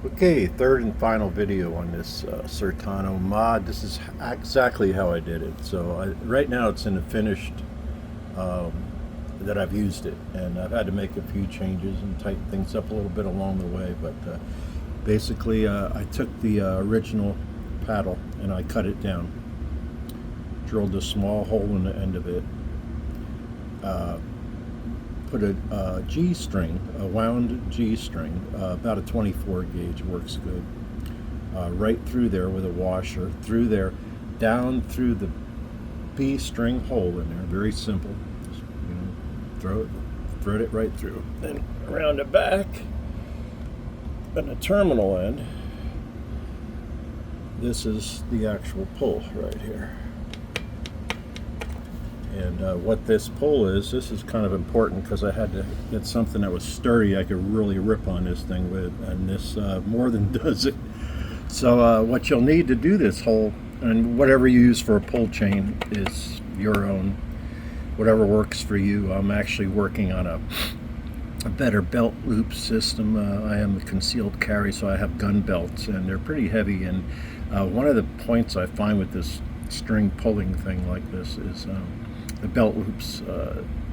Okay, third and final video on this Certano mod. This is exactly how I did it. Right now it's in the finished um, that I've used it, and I've had to make a few changes and tighten things up a little bit along the way. But basically, I took the original paddle and I cut it down, drilled a small hole in the end of it, uh, put a G string, a wound G string, about a 24 gauge, works good, right through there with a washer, through there, down through the B string hole in there. Very simple. Just, thread it right through. Then around the back, and the terminal end, this is the actual pull right here. And what this pull is, this is kind of important because I had to get something that was sturdy I could really rip on this thing with, and this more than does it. So what you'll need to do this hole, and whatever you use for a pull chain is your own, whatever works for you. I'm actually working on a better belt loop system. I am a concealed carry, so I have gun belts, and they're pretty heavy. And one of the points I find with this string pulling thing like this is the belt loops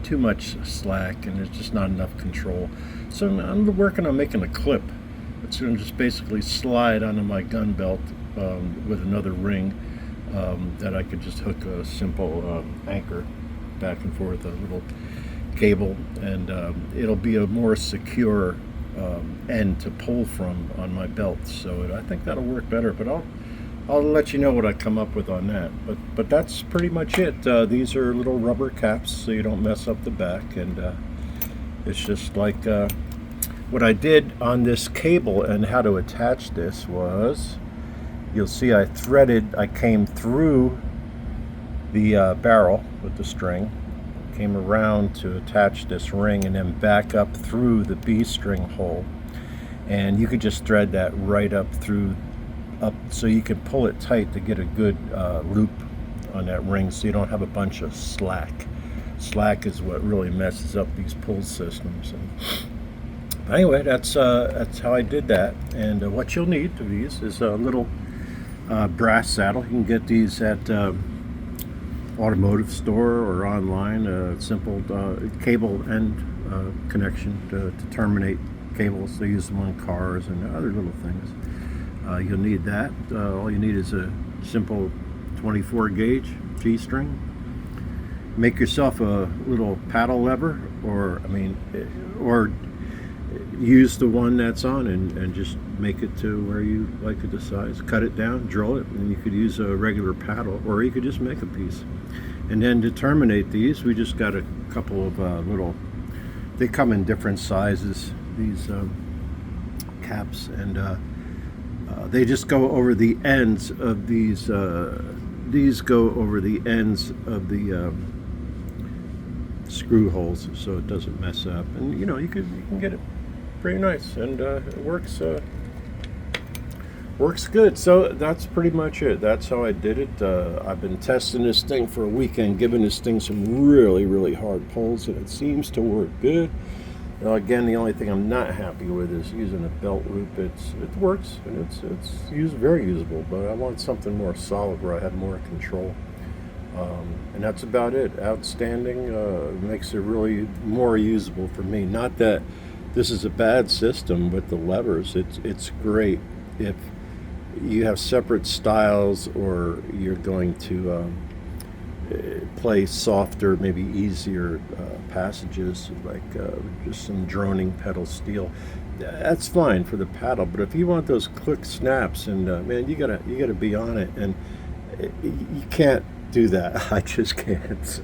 too much slack, and there's just not enough control. So I'm working on making a clip that's going to just basically slide onto my gun belt with another ring that I could just hook a simple anchor back and forth, a little cable, and it'll be a more secure end to pull from on my belt. So I think that'll work better, but I'll let you know what I come up with on that. But that's pretty much it. These are little rubber caps so you don't mess up the back, and it's just like what I did on this cable and how to attach this was, you'll see I came through the barrel with the string, came around to attach this ring, and then back up through the B string hole, and you could just thread that right up through up so you can pull it tight to get a good loop on that ring, so you don't have a bunch of slack. Slack is what really messes up these pull systems. And anyway, that's how I did that. And what you'll need to these is a little brass saddle. You can get these at automotive store or online. A simple cable end connection to terminate cables. They use them on cars and other little things. You'll need that. All you need is a simple 24 gauge G-string. Make yourself a little paddle lever, or use the one that's on and just make it to where you like it, the size. Cut it down, drill it, and you could use a regular paddle, or you could just make a piece. And then to terminate these, we just got a couple of little, they come in different sizes, these caps, and they just go over the ends of these. These go over the ends of the screw holes, so it doesn't mess up. And you can get it pretty nice, and it works good. So that's pretty much it. That's how I did it. I've been testing this thing for a weekend, giving this thing some really hard pulls, and it seems to work good. Again, the only thing I'm not happy with is using a belt loop. It works, and it's very usable, but I want something more solid where I have more control. And that's about it. Outstanding. Makes it really more usable for me. Not that this is a bad system with the levers. It's great if you have separate styles, or you're going to play softer, maybe easier passages, like just some droning pedal steel. That's fine for the paddle, but if you want those quick snaps, and man, you gotta be on it, and you can't do that. I just can't. So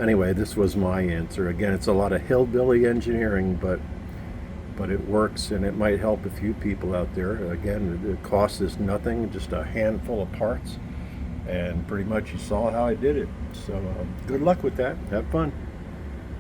anyway, this was my answer. Again, it's a lot of hillbilly engineering, but it works, and it might help a few people out there. Again, the cost is nothing, just a handful of parts. And pretty much you saw how I did it. So good luck with that. Have fun.